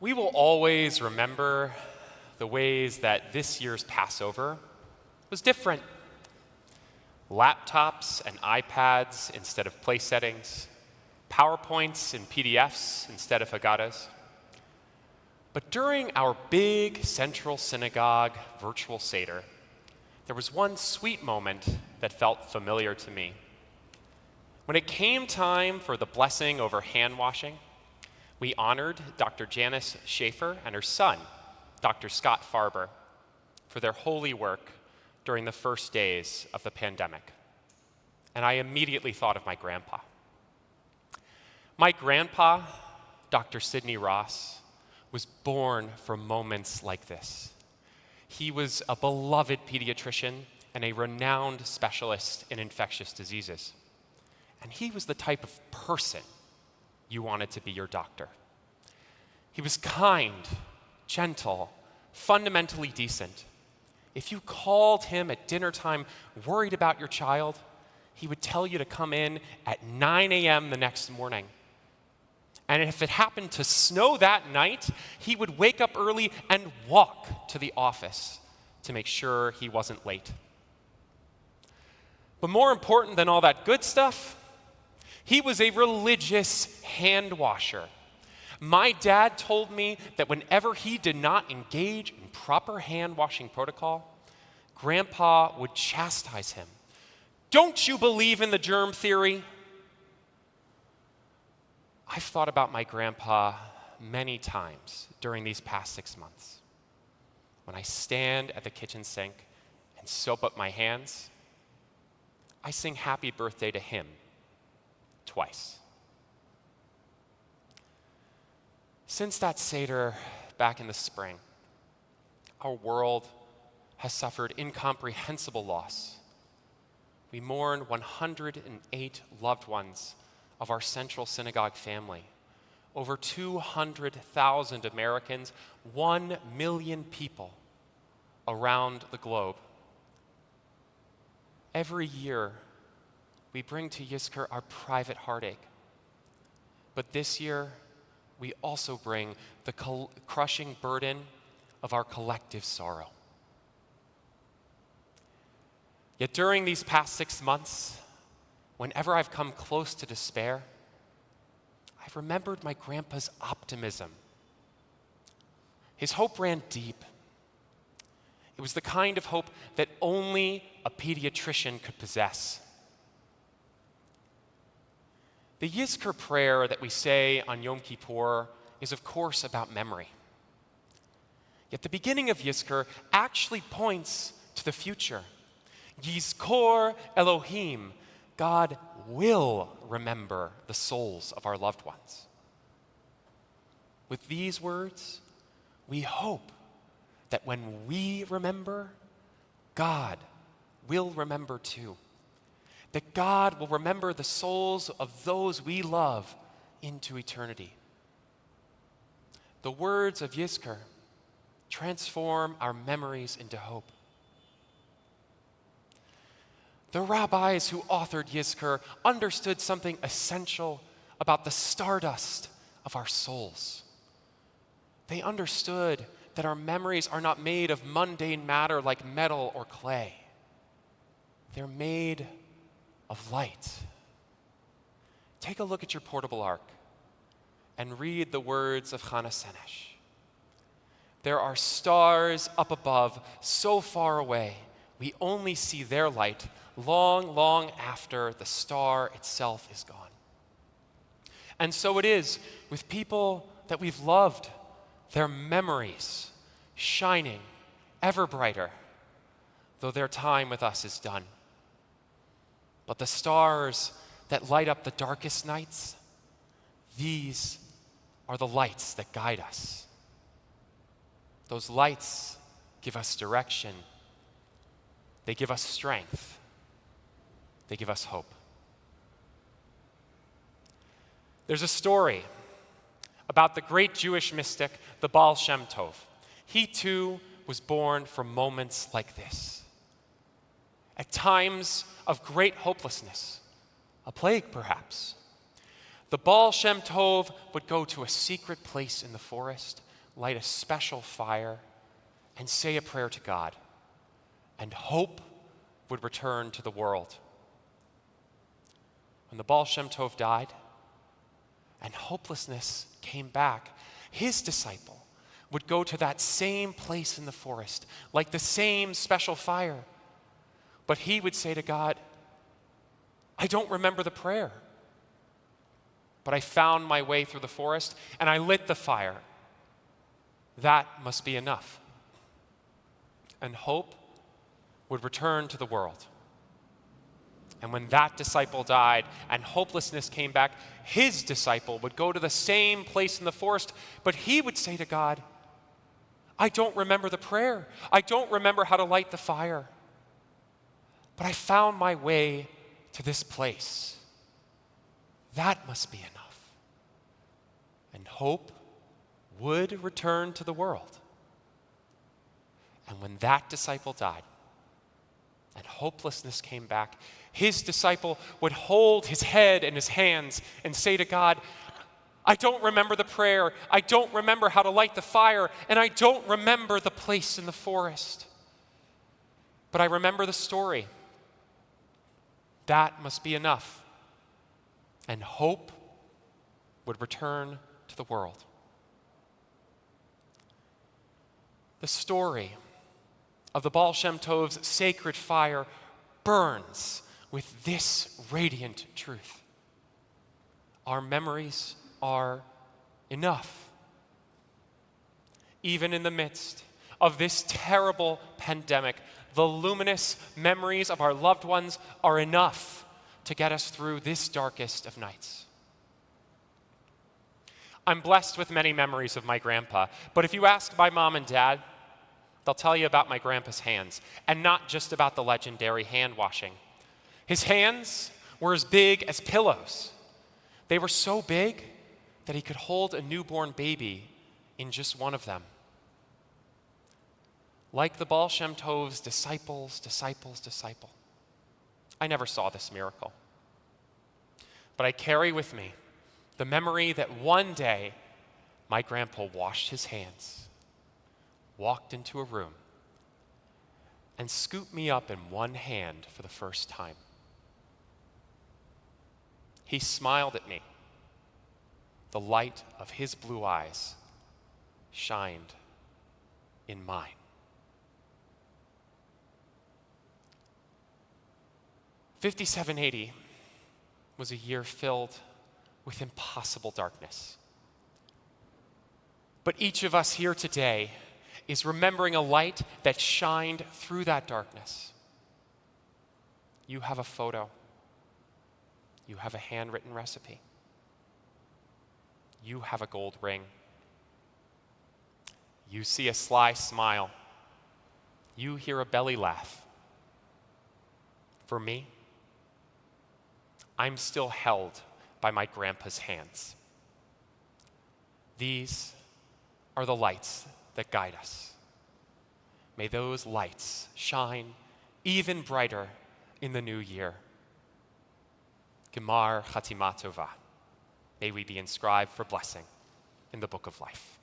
We will always remember the ways that this year's Passover was different. Laptops and iPads instead of place settings, PowerPoints and PDFs instead of Haggadahs. But during our big central synagogue virtual Seder, there was one sweet moment that felt familiar to me. When it came time for the blessing over hand washing, we honored Dr. Janice Schaefer and her son, Dr. Scott Farber, for their holy work during the first days of the pandemic. And I immediately thought of my grandpa. My grandpa, Dr. Sidney Ross, was born for moments like this. He was a beloved pediatrician and a renowned specialist in infectious diseases. And he was the type of person you wanted to be your doctor. He was kind, gentle, fundamentally decent. If you called him at dinner time worried about your child, he would tell you to come in at 9 a.m. the next morning. And if it happened to snow that night, he would wake up early and walk to the office to make sure he wasn't late. But more important than all that good stuff, he was a religious hand washer. My dad told me that whenever he did not engage in proper hand washing protocol, Grandpa would chastise him. "Don't you believe in the germ theory?" I've thought about my grandpa many times during these past 6 months. When I stand at the kitchen sink and soap up my hands, I sing happy birthday to him twice. Since that Seder back in the spring, our world has suffered incomprehensible loss. We mourn 108 loved ones of our central synagogue family. Over 200,000 Americans, 1 million people around the globe. Every year, we bring to Yizkor our private heartache. But this year, we also bring the crushing burden of our collective sorrow. Yet during these past 6 months, whenever I've come close to despair, I've remembered my grandpa's optimism. His hope ran deep. It was the kind of hope that only a pediatrician could possess. The Yizkor prayer that we say on Yom Kippur is, of course, about memory. Yet the beginning of Yizkor actually points to the future. Yizkor Elohim, God will remember the souls of our loved ones. With these words, we hope that when we remember, God will remember too. That God will remember the souls of those we love into eternity. The words of Yizkor transform our memories into hope. The rabbis who authored Yizkor understood something essential about the stardust of our souls. They understood that our memories are not made of mundane matter like metal or clay. They're made of light. Take a look at your portable ark and read the words of Chana Senesh. There are stars up above, so far away, we only see their light long, long after the star itself is gone. And so it is with people that we've loved, their memories shining ever brighter, though their time with us is done. But the stars that light up the darkest nights, these are the lights that guide us. Those lights give us direction. They give us strength. They give us hope. There's a story about the great Jewish mystic, the Baal Shem Tov. He too was born for moments like this. At times of great hopelessness, a plague perhaps, the Baal Shem Tov would go to a secret place in the forest light a special fire, and say a prayer to God, and hope would return to the world. When the Baal Shem Tov died and hopelessness came back, his disciple would go to that same place in the forest, like the same special fire. But he would say to God, I don't remember the prayer, but I found my way through the forest and I lit the fire. That must be enough. And hope would return to the world. And when that disciple died and hopelessness came back, his disciple would go to the same place in the forest, but he would say to God, I don't remember the prayer. I don't remember how to light the fire. But I found my way to this place. That must be enough. And hope would return to the world. And when that disciple died and hopelessness came back, his disciple would hold his head in his hands and say to God, I don't remember the prayer, I don't remember how to light the fire, and I don't remember the place in the forest. But I remember the story. That must be enough. And hope would return to the world. The story of the Baal Shem Tov's sacred fire burns with this radiant truth. Our memories are enough. Even in the midst of this terrible pandemic, the luminous memories of our loved ones are enough to get us through this darkest of nights. I'm blessed with many memories of my grandpa, but if you ask my mom and dad, they'll tell you about my grandpa's hands, and not just about the legendary hand washing. His hands were as big as pillows. They were so big that he could hold a newborn baby in just one of them. Like the Baal Shem Tov's disciple, I never saw this miracle. But I carry with me the memory that one day my grandpa washed his hands, walked into a room, and scooped me up in one hand for the first time. He smiled at me. The light of his blue eyes shined in mine. '57-80 was a year filled with impossible darkness. But each of us here today is remembering a light that shined through that darkness. You have a photo. You have a handwritten recipe. You have a gold ring. You see a sly smile. You hear a belly laugh. For me, I'm still held by my grandpa's hands. These are the lights that guide us. May those lights shine even brighter in the new year. Gemar Chatima Tova. May we be inscribed for blessing in the book of life.